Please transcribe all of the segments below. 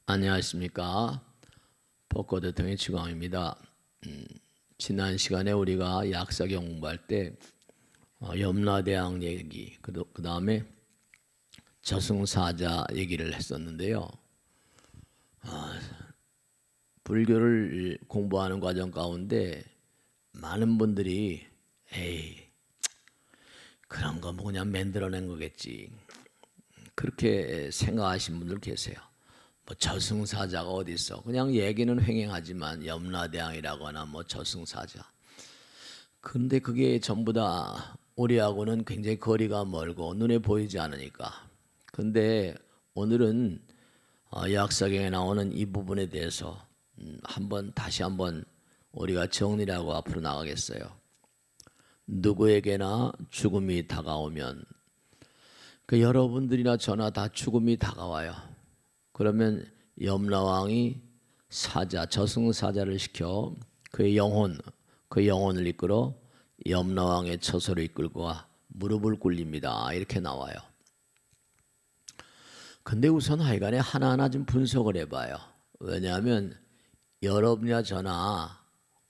안녕하십니까. 벚꽃 대통령의 지광입니다. 지난 시간에 우리가 약사경 공부할 때 염라대왕 얘기, 그 다음에 저승사자 얘기를 했었는데요. 불교를 공부하는 과정 가운데 많은 분들이 에이 그런 거 뭐 그냥 만들어낸 거겠지, 그렇게 생각하시는 분들 계세요. 뭐 저승사자가 어디 있어? 그냥 얘기는 횡행하지만 염라대왕이라거나 뭐 저승사자. 근데 그게 전부 다 우리하고는 굉장히 거리가 멀고 눈에 보이지 않으니까. 근데 오늘은 약사경에 나오는 이 부분에 대해서 다시 한번 우리가 정리를 하고 앞으로 나가겠어요. 누구에게나 죽음이 다가오면 여러분들이나 저나 다 죽음이 다가와요. 그러면 염라왕이 저승사자를 시켜 그 영혼을 이끌어 염라왕의 처소로 이끌고 와 무릎을 꿇립니다. 이렇게 나와요. 근데 우선 하여간에 하나하나 좀 분석을 해봐요. 왜냐하면 여러분이나 저나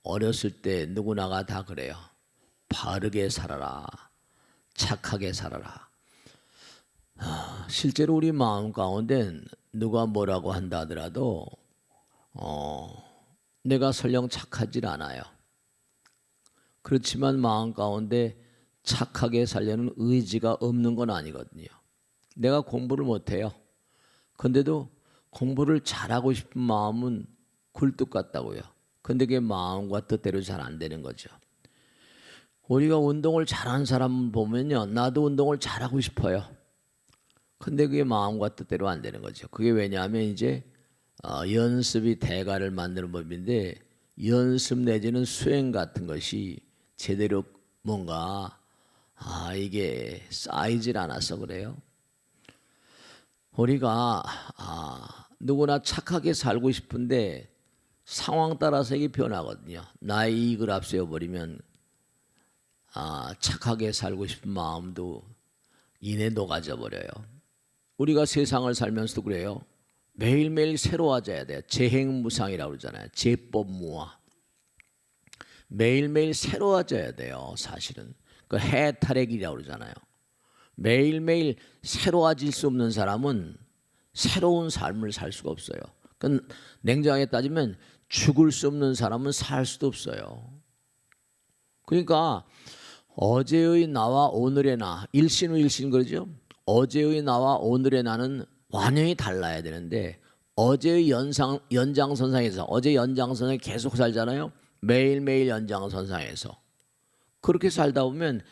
어렸을 때 누구나가 다 그래요. 바르게 살아라, 착하게 살아라. 실제로 우리 마음 가운데 누가 뭐라고 한다 하더라도 내가 설령 착하질 않아요. 그렇지만 마음 가운데 착하게 살려는 의지가 없는 건 아니거든요. 내가 공부를 못해요. 근데도 공부를 잘하고 싶은 마음은 굴뚝 같다고요. 근데 그게 마음과 뜻대로 잘 안 되는 거죠. 우리가 운동을 잘하는 사람 보면요, 나도 운동을 잘하고 싶어요. 근데 그게 마음과 뜻대로 안 되는 거죠. 그게 왜냐하면 이제 연습이 대가를 만드는 법인데, 연습 내지는 수행 같은 것이 제대로 뭔가 이게 쌓이질 않아서 그래요. 우리가 누구나 착하게 살고 싶은데 상황 따라서 이게 변하거든요. 나의 이익을 앞세워 버리면 착하게 살고 싶은 마음도 이내 녹아져 버려요. 우리가 세상을 살면서도 그래요. 매일매일 새로워져야 돼요. 재행무상이라고 그러잖아요. 제법무화. 매일매일 새로워져야 돼요. 사실은 그 해탈의길이라고 그러잖아요. 매일매일 새로워질 수 없는 사람은 새로운 삶을 살 수가 없어요. 그 냉정하게 따지면 죽을 수 없는 사람은 살 수도 없어요. 그러니까 어제의 나와 오늘의 나, 일신후일신 그러죠. 어제의 나와 오늘의 나는 완전히 달라야 되는데, 어제의 연장선상에서 어제 연장선에 계속 살잖아요. 매일매일 연장선상에서 그렇게 살다 보면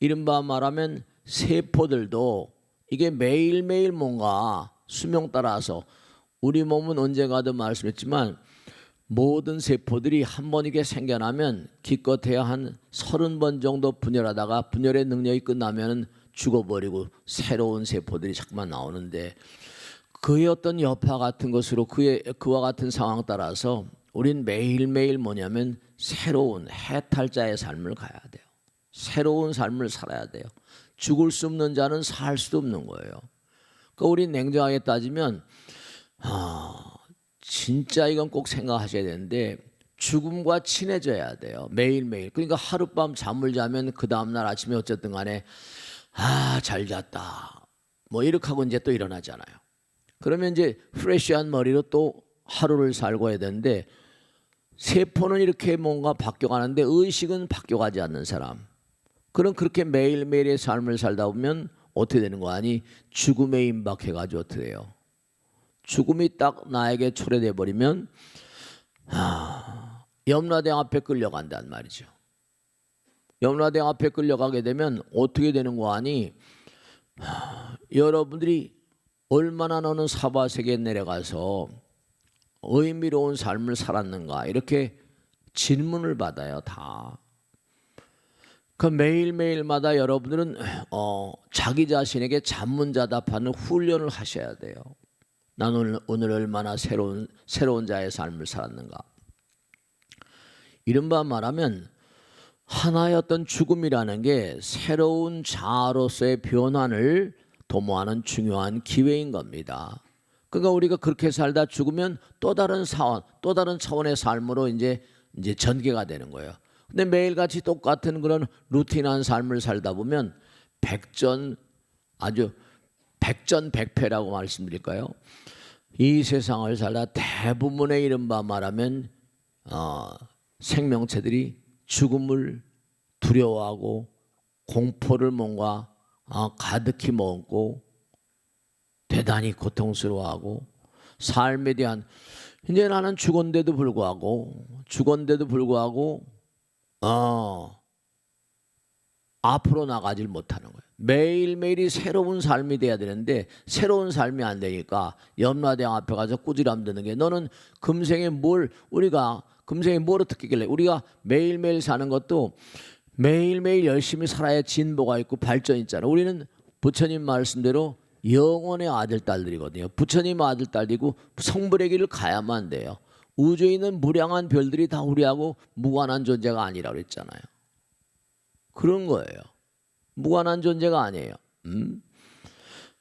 이른바 말하면 세포들도 이게 매일매일 뭔가 수명 따라서, 우리 몸은 언젠가도 말씀했지만 모든 세포들이 한 번 이게 생겨나면 기껏해야 한 30번 정도 분열하다가 분열의 능력이 끝나면 죽어버리고 새로운 세포들이 자꾸만 나오는데, 그의 어떤 여파 같은 것으로 그와 같은 상황 따라서 우린 매일매일 뭐냐면 새로운 해탈자의 삶을 가야 돼요. 새로운 삶을 살아야 돼요. 죽을 수 없는 자는 살 수도 없는 거예요. 그러니까 우린 냉정하게 따지면 진짜 이건 꼭 생각하셔야 되는데, 죽음과 친해져야 돼요. 매일매일. 그러니까 하룻밤 잠을 자면 그 다음날 아침에 어쨌든 간에 잘 잤다 뭐 이렇게 하고 이제 또 일어나잖아요. 그러면 이제 프레시한 머리로 또 하루를 살고 해야 되는데, 세포는 이렇게 뭔가 바뀌어가는데 의식은 바뀌어가지 않는 사람, 그럼 그렇게 매일매일의 삶을 살다 보면 어떻게 되는 거 아니? 죽음에 임박해가지고 어떻게 돼요? 죽음이 딱 나에게 초래돼 버리면 염라대왕 앞에 끌려간단 말이죠. 염라대왕 앞에 끌려가게 되면 어떻게 되는 거 아니? 여러분들이 얼마나 너는 사바세계에 내려가서 의미로운 삶을 살았는가, 이렇게 질문을 받아요. 다. 그 매일매일마다 여러분들은 자기 자신에게 자문자답하는 훈련을 하셔야 돼요. 나는 오늘 얼마나 새로운 자의 삶을 살았는가. 이른바 말하면 하나의 어떤 죽음이라는 게 새로운 자아로서의 변환을 도모하는 중요한 기회인 겁니다. 그러니까 우리가 그렇게 살다 죽으면 또 다른 사원, 또 다른 차원의 삶으로 이제 전개가 되는 거예요. 근데 매일같이 똑같은 그런 루틴한 삶을 살다 보면 아주 백전백패라고 말씀드릴까요? 이 세상을 살다 대부분의 이른바 말하면 생명체들이 죽음을 두려워하고 공포를 뭔가 가득히 먹고 대단히 고통스러워하고 삶에 대한 이제 나는 죽었는데도 불구하고 앞으로 나가질 못하는 거예요. 매일매일이 새로운 삶이 돼야 되는데 새로운 삶이 안 되니까 염라대왕 앞에 가서 꾸지람 드는 게 너는 우리가 금생에 뭘 어떻게 했길래 우리가 매일매일 사는 것도 매일매일 열심히 살아야 진보가 있고 발전이 있잖아요. 우리는 부처님 말씀대로 영혼의 아들 딸들이거든요. 부처님 아들 딸이고 성불의 길을 가야만 돼요. 우주에 있는 무량한 별들이 다 우리하고 무관한 존재가 아니라고 그랬잖아요. 그런 거예요. 무관한 존재가 아니에요.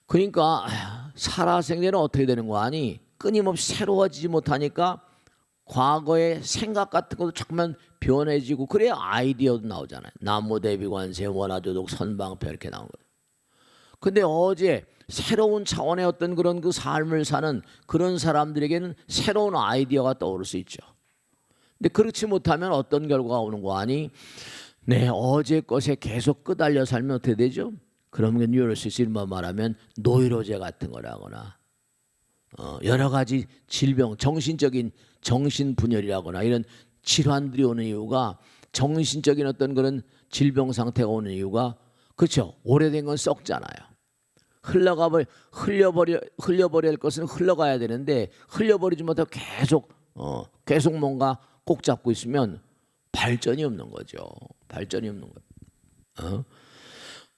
그러니까 살아생전은 어떻게 되는 거 아니? 끊임없이 새로워지지 못하니까 과거의 생각 같은 것도 자꾸만 변해지고 그래야 아이디어도 나오잖아요. 남모대비관세 원하조독 선방패 이렇게 나온 거예요. 근데 어제 새로운 차원의 어떤 그런 그 삶을 사는 그런 사람들에게는 새로운 아이디어가 떠오를 수 있죠. 근데 그렇지 못하면 어떤 결과가 오는 거 아니? 네, 어제 것에 계속 끄달려 살면 어떻게 되죠? 그러면 뉴로시스만 말하면 노이로제 같은 거라거나 여러 가지 질병, 정신분열이라거나 이런 질환들이 오는 이유가 정신적인 어떤 그런 질병 상태가 오는 이유가 그렇죠. 오래된 건 썩잖아요. 흘려버릴 것은 흘러가야 되는데 흘려버리지 못하고 계속 뭔가 꼭 잡고 있으면 발전이 없는 거죠. 발전이 없는 거예요.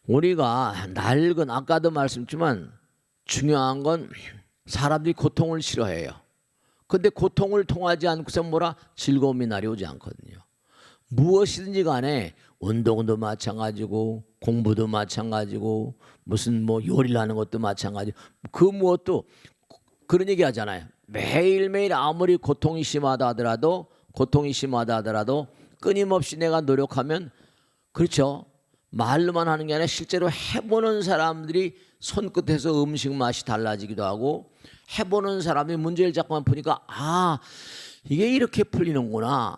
우리가 아까도 말씀드렸지만 중요한 건 사람들이 고통을 싫어해요. 근데 고통을 통하지 않고서 즐거움이 날이 오지 않거든요. 무엇이든지 간에 운동도 마찬가지고 공부도 마찬가지고 무슨 요리를 하는 것도 마찬가지고 그 무엇도 그런 얘기 하잖아요. 매일매일 아무리 고통이 심하다 하더라도 끊임없이 내가 노력하면 그렇죠. 말로만 하는 게 아니라 실제로 해보는 사람들이 손끝에서 음식 맛이 달라지기도 하고 해보는 사람이 문제를 자꾸만 푸니까 이게 이렇게 풀리는구나.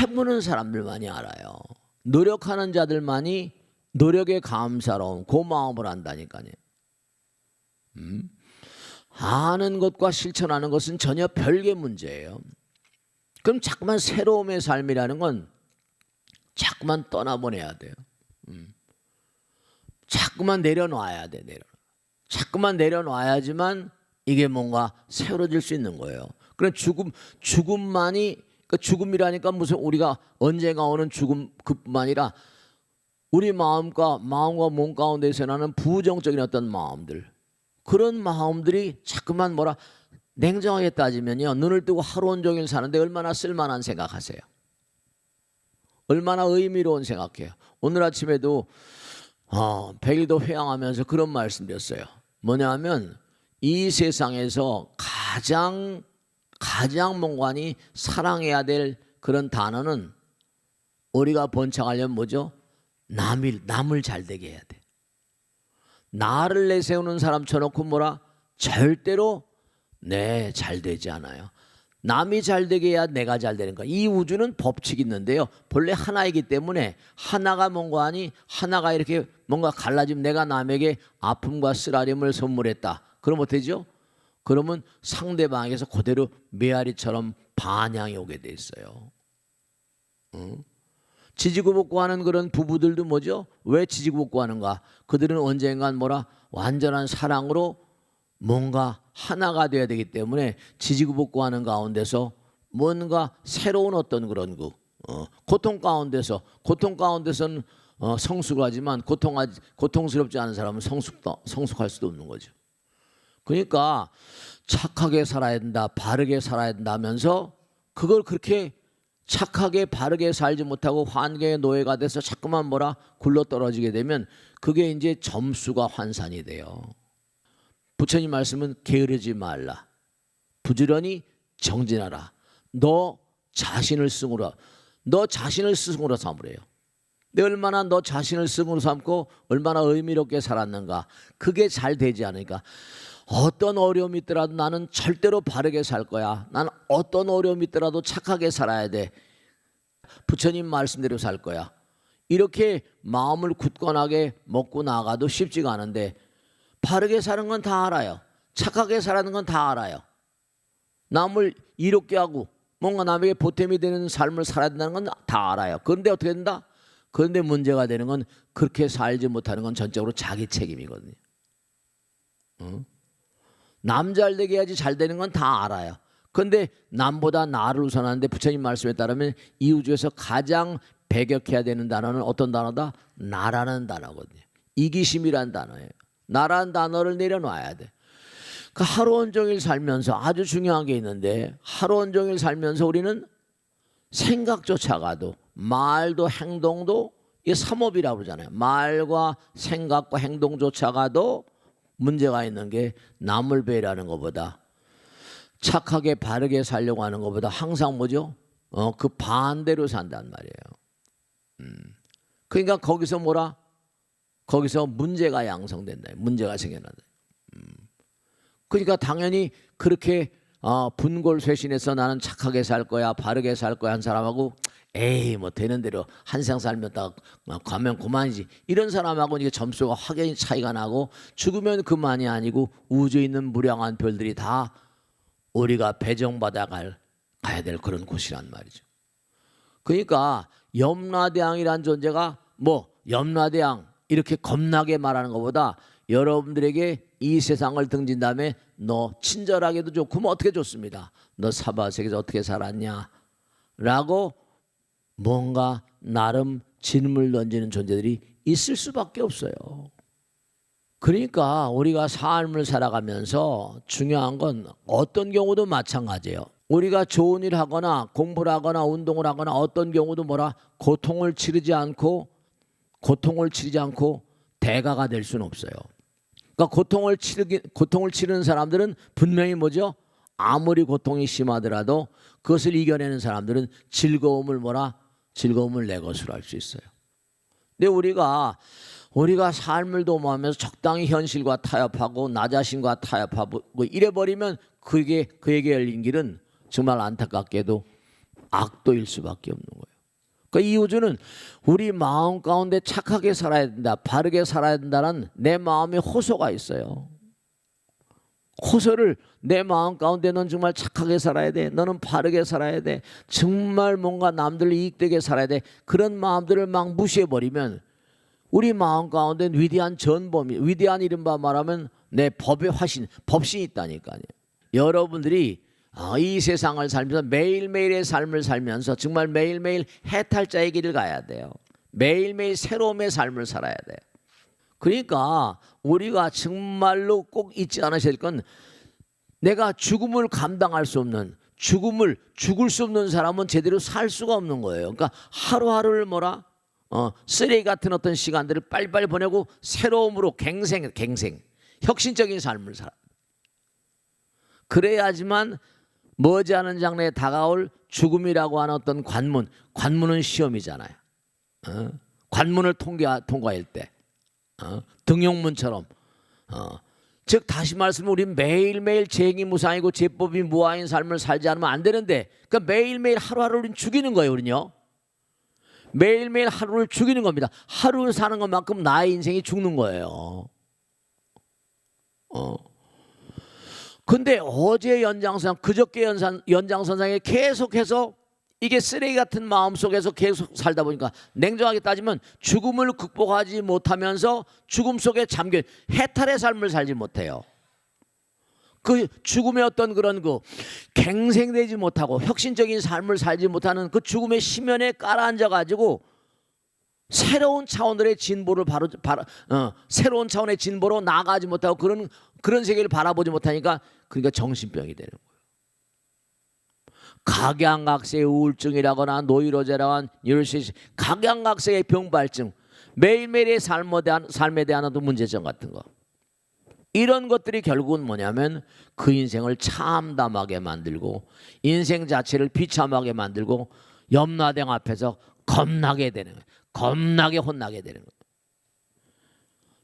해보는 사람들만이 알아요. 노력하는 자들만이 노력에 감사로운 고마움을 한다니까요. 아는 것과 실천하는 것은 전혀 별개 문제예요. 그럼 자꾸만 새로움의 삶이라는 건 자꾸만 떠나보내야 돼요. 자꾸만 내려놔야 돼. 자꾸만 내려놔야지만 이게 뭔가 새로워질 수 있는 거예요. 그럼 죽음만이 죽음이라니까 무슨 우리가 언젠가 오는 죽음 그뿐만 아니라 우리 마음과 몸 가운데서 나는 부정적인 어떤 마음들 그런 마음들이 자꾸만 냉정하게 따지면요 눈을 뜨고 하루 온종일 사는데 얼마나 쓸만한 생각하세요? 얼마나 의미로운 생각해요? 오늘 아침에도 100일도 회양하면서 그런 말씀드렸어요. 뭐냐면 이 세상에서 가장 뭔가니 사랑해야 될 그런 단어는 우리가 번창하려면 뭐죠? 남을 잘되게 해야 돼. 나를 내세우는 사람 쳐놓고 절대로 잘되지 않아요. 남이 잘되게 해야 내가 잘되는 거야. 이 우주는 법칙이 있는데요. 본래 하나이기 때문에 하나가 뭔가 아니 하나가 이렇게 뭔가 갈라지면 내가 남에게 아픔과 쓰라림을 선물했다. 그러면 어떻게죠? 그러면 상대방에게서 그대로 메아리처럼 반향이 오게 돼 있어요. 지지구복구하는 그런 부부들도 뭐죠? 왜 지지구복구하는가? 그들은 언젠간 완전한 사랑으로 뭔가 하나가 돼야 되기 때문에 지지구복구하는 가운데서 뭔가 새로운 어떤 그런 고통 가운데서는 성숙을 하지만 고통스럽지 않은 사람은 성숙할 수도 없는 거죠. 그러니까 착하게 살아야 된다, 바르게 살아야 된다 하면서 그걸 그렇게 착하게 바르게 살지 못하고 환경의 노예가 돼서 자꾸만 굴러떨어지게 되면 그게 이제 점수가 환산이 돼요. 부처님 말씀은 게으르지 말라. 부지런히 정진하라. 너 자신을 승으로 삼으래요. 내 얼마나 너 자신을 승으로 삼고 얼마나 의미롭게 살았는가. 그게 잘 되지 않으니까 어떤 어려움이 있더라도 나는 절대로 바르게 살 거야. 나는 어떤 어려움이 있더라도 착하게 살아야 돼. 부처님 말씀대로 살 거야. 이렇게 마음을 굳건하게 먹고 나가도 쉽지가 않은데 바르게 사는 건 다 알아요. 착하게 살아는 건 다 알아요. 남을 이롭게 하고 뭔가 남에게 보탬이 되는 삶을 살아야 된다는 건 다 알아요. 그런데 어떻게 된다? 그런데 문제가 되는 건 그렇게 살지 못하는 건 전적으로 자기 책임이거든요. 남 잘 되게 해야지 잘 되는 건 다 알아요. 그런데 남보다 나를 우선하는데 부처님 말씀에 따르면 이 우주에서 가장 배격해야 되는 단어는 어떤 단어다? 나라는 단어거든요. 이기심이란 단어예요. 나라는 단어를 내려놔야 돼. 그 하루 온종일 살면서 아주 중요한 게 있는데 하루 온종일 살면서 우리는 생각조차가도 말도 행동도 이 삼업이라고 그러잖아요. 말과 생각과 행동조차가도 문제가 있는 게 남을 배려하는 것보다 착하게 바르게 살려고 하는 것보다 항상 뭐죠? 그 반대로 산단 말이에요. 그러니까 거기서 뭐라? 거기서 문제가 양성된다. 문제가 생겨난다. 그러니까 당연히 그렇게 분골쇄신해서 나는 착하게 살 거야, 바르게 살 거야 한 사람하고 에이 뭐 되는 대로 한생 살면 다 가면 그만이지 이런 사람하고 이게 점수가 확연히 차이가 나고 죽으면 그만이 아니고 우주에 있는 무량한 별들이 다 우리가 배정받아 가야 될 그런 곳이란 말이죠. 그러니까 염라대왕이란 존재가 뭐 염라대왕 이렇게 겁나게 말하는 것보다 여러분들에게 이 세상을 등진 다음에 너 친절하게도 좋고 뭐 어떻게 좋습니다. 너 사바세계에서 어떻게 살았냐 라고 뭔가 나름 질문을 던지는 존재들이 있을 수밖에 없어요. 그러니까 우리가 삶을 살아가면서 중요한 건 어떤 경우도 마찬가지예요. 우리가 좋은 일 하거나 공부를 하거나 운동을 하거나 어떤 경우도 뭐라 고통을 치르지 않고 대가가 될 수는 없어요. 그러니까 고통을 치르는 사람들은 분명히 뭐죠? 아무리 고통이 심하더라도 그것을 이겨내는 사람들은 즐거움을 내 것으로 할 수 있어요. 근데 우리가 삶을 도모하면서 적당히 현실과 타협하고 나 자신과 타협하고 이래버리면 그에게 열린 길은 정말 안타깝게도 악도일 수밖에 없는 거예요. 그러니까 이 우주는 우리 마음 가운데 착하게 살아야 된다, 바르게 살아야 된다는 내 마음에 호소가 있어요. 호소를 내 마음 가운데 넌 정말 착하게 살아야 돼. 너는 바르게 살아야 돼. 정말 뭔가 남들 이익되게 살아야 돼. 그런 마음들을 막 무시해버리면 우리 마음 가운데 위대한 전범이 위대한 이른바 말하면 내 법의 화신, 법신이 있다니까요. 여러분들이 이 세상을 살면서 매일매일의 삶을 살면서 정말 매일매일 해탈자의 길을 가야 돼요. 매일매일 새로움의 삶을 살아야 돼요. 그러니까 우리가 정말로 꼭 잊지 않으셔야 될 건 내가 죽음을 감당할 수 없는 죽을 수 없는 사람은 제대로 살 수가 없는 거예요. 그러니까 하루하루를 쓰레기 같은 어떤 시간들을 빨리빨리 보내고 새로움으로 갱생 혁신적인 삶을 살아. 그래야지만 머지않은 장래에 다가올 죽음이라고 하는 어떤 관문은 시험이잖아요. 관문을 통과할 때 등용문처럼 즉 다시 말씀은 우리 매일매일 죄행무상이고 제법이 무아인 삶을 살지 않으면 안 되는데 그러니까 매일매일 하루하루를 우리는 죽이는 거예요. 우리는요. 매일매일 하루를 죽이는 겁니다. 하루를 사는 것만큼 나의 인생이 죽는 거예요. 근데 어제 연장선, 그저께 연장선상에 계속해서 이게 쓰레기 같은 마음 속에서 계속 살다 보니까 냉정하게 따지면 죽음을 극복하지 못하면서 죽음 속에 잠겨 해탈의 삶을 살지 못해요. 그 죽음의 어떤 그런 갱생되지 못하고 혁신적인 삶을 살지 못하는 그 죽음의 심연에 깔아앉아 가지고 새로운 차원의 진보를 새로운 차원의 진보로 나아가지 못하고 그런 세계를 바라보지 못하니까 그러니까 정신병이 되는 거예요. 각양각색의 우울증이라거나 노이로제라거나 각양각색의 병발증, 매일매일의 삶에 대한 어떤 문제점 같은 거. 이런 것들이 결국은 뭐냐면 그 인생을 참담하게 만들고 인생 자체를 비참하게 만들고 염라대왕 앞에서 겁나게 되는 거예요. 겁나게 혼나게 되는 거예요.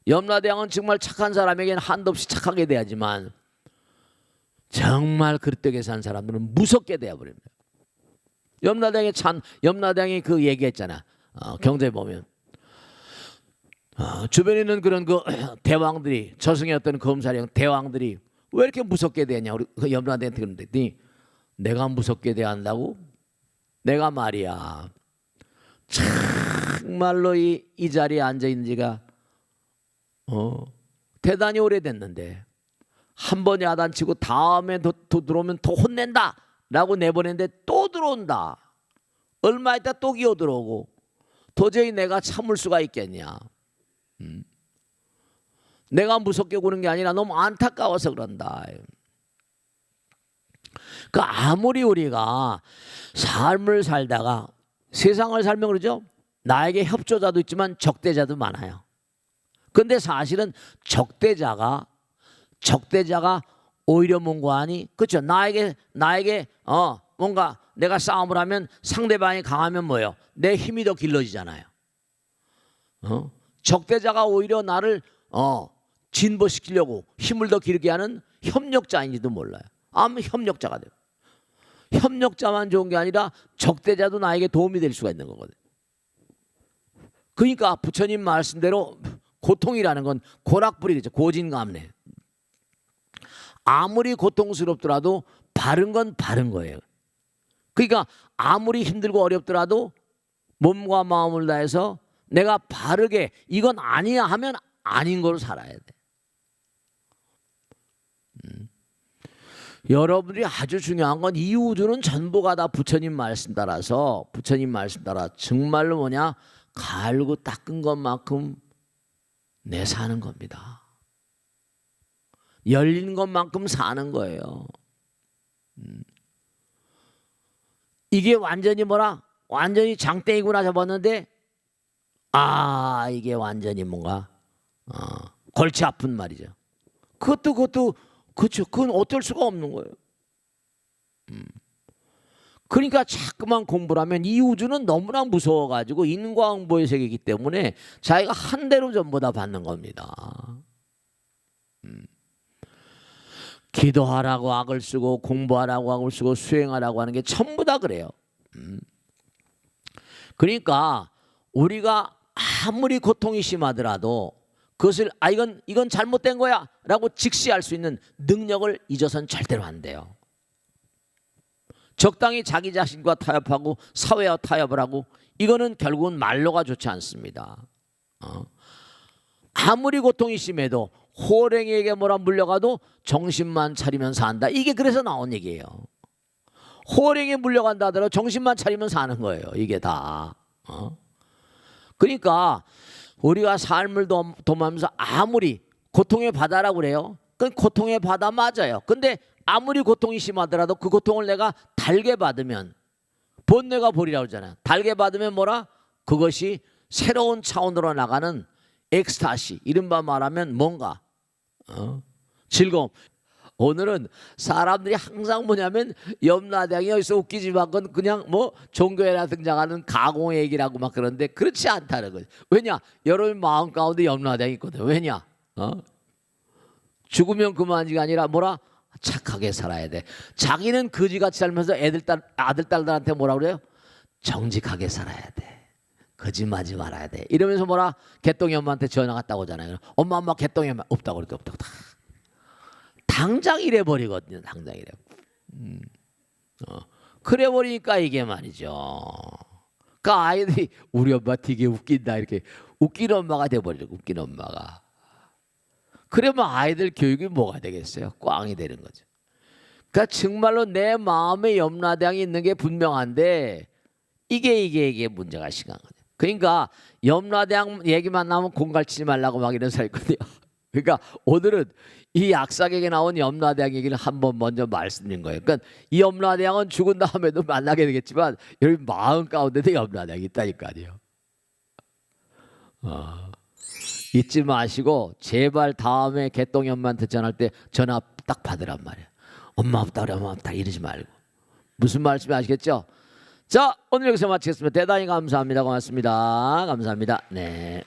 염라대왕은 정말 착한 사람에게는 한도 없이 착하게 돼야지만 정말 그릇되게 산 사람들은 무섭게 되어버립니다. 염라대왕이 그 얘기했잖아. 경제에 보면 주변에 있는 그런 그 대왕들이 저승이었던 검사령 대왕들이 왜 이렇게 무섭게 대하냐 우리 그 염라대왕한테 그랬더니 내가 무섭게 대한다고? 내가 말이야 정말로 이 자리에 앉아 있는 지가 대단히 오래됐는데 한 번 야단치고 다음에 또 들어오면 더 혼낸다 라고 내보냈는데 또 들어온다. 얼마 있다 또 기어 들어오고 도저히 내가 참을 수가 있겠냐. 내가 무섭게 구는 게 아니라 너무 안타까워서 그런다. 그 아무리 우리가 삶을 살다가 세상을 살면 그러죠. 나에게 협조자도 있지만 적대자도 많아요. 근데 사실은 적대자가 오히려 뭔가 하니 그렇죠. 나에게 뭔가 내가 싸움을 하면 상대방이 강하면 뭐예요? 내 힘이 더 길러지잖아요. 적대자가 오히려 나를 진보시키려고 힘을 더 기르게 하는 협력자인지도 몰라요. 아무 협력자가 돼요. 협력자만 좋은 게 아니라 적대자도 나에게 도움이 될 수가 있는 거거든요. 그러니까 부처님 말씀대로 고통이라는 건 고락불이겠죠. 고진감래. 아무리 고통스럽더라도 바른 건 바른 거예요. 그러니까 아무리 힘들고 어렵더라도 몸과 마음을 다해서 내가 바르게 이건 아니야 하면 아닌 걸로 살아야 돼. 여러분들이 아주 중요한 건 이 우주는 전부가 다 부처님 말씀 따라 정말로 뭐냐 갈고 닦은 것만큼 내 사는 겁니다. 열린 것만큼 사는 거예요. 이게 완전히 완전히 장땡이구나 잡았는데 이게 완전히 뭔가 골치 아픈 말이죠. 그것도 그렇죠. 그건 어쩔 수가 없는 거예요. 그러니까 자꾸만 공부를 하면 이 우주는 너무나 무서워가지고 인과응보의 세계이기 때문에 자기가 한 대로 전부 다 받는 겁니다. 기도하라고 악을 쓰고 공부하라고 악을 쓰고 수행하라고 하는 게 전부 다 그래요. 그러니까 우리가 아무리 고통이 심하더라도 그것을 이건 잘못된 거야 라고 직시할 수 있는 능력을 잊어서는 절대로 안 돼요. 적당히 자기 자신과 타협하고 사회와 타협을 하고 이거는 결국은 말로가 좋지 않습니다. 아무리 고통이 심해도 호랭이에게 뭐라 물려가도 정신만 차리면 산다. 이게 그래서 나온 얘기예요. 호랭이에 물려간다 하더라도 정신만 차리면 사는 거예요. 이게 다. 그러니까 우리가 삶을 도모하면서 아무리 고통의 바다라고 그래요. 그 고통의 바다 맞아요. 근데 아무리 고통이 심하더라도 그 고통을 내가 달게 받으면 본뇌가 보리라고 그러잖아요. 달게 받으면 그것이 새로운 차원으로 나가는 엑스타시. 이른바 말하면 뭔가 즐거움. 오늘은 사람들이 항상 뭐냐면 염라대왕이 여기서 웃기지만 건 그냥 종교에나 등장하는 가공 얘기라고 막 그러는데 그렇지 않다는 거죠. 왜냐? 여러분 마음 가운데 염라대왕이 있거든. 왜냐? 죽으면 그만이가 아니라 착하게 살아야 돼. 자기는 거지같이 살면서 아들 딸들한테 뭐라 그래요? 정직하게 살아야 돼. 거짓말하지 말아야 돼. 이러면서 개똥이 엄마한테 전화 갔다고 하잖아요. 엄마 개똥이 엄마 없다고 그랬더니 없다고. 당장 이래버리거든요. 당장 이래. 그래 버리니까 이게 말이죠. 그 아이들이 우리 엄마 되게 웃긴다 이렇게 웃기는 엄마가 돼버리고 웃기는 엄마가. 그러면 아이들 교육이 뭐가 되겠어요? 꽝이 되는 거죠. 그러니까 정말로 내 마음에 염라대왕이 있는 게 분명한데 이게 문제가 심한 거죠. 그러니까 염라대왕 얘기만 나오면 공갈치지 말라고 막 이런 사람 있거든요. 그러니까 오늘은 이 약삭에게 나온 염라대왕 얘기를 한번 먼저 말씀드린 거예요. 그러니까 이 염라대왕은 죽은 다음에도 만나게 되겠지만 여러분 마음 가운데도 염라대왕이 있다니까요. 잊지 마시고 제발 다음에 개똥이 엄마한테 전화할 때 전화 딱 받으란 말이에요. 엄마 없다 그래, 엄마 없다 이러지 말고. 무슨 말씀이 아시겠죠? 자, 오늘 여기서 마치겠습니다. 대단히 감사합니다. 고맙습니다. 감사합니다. 네.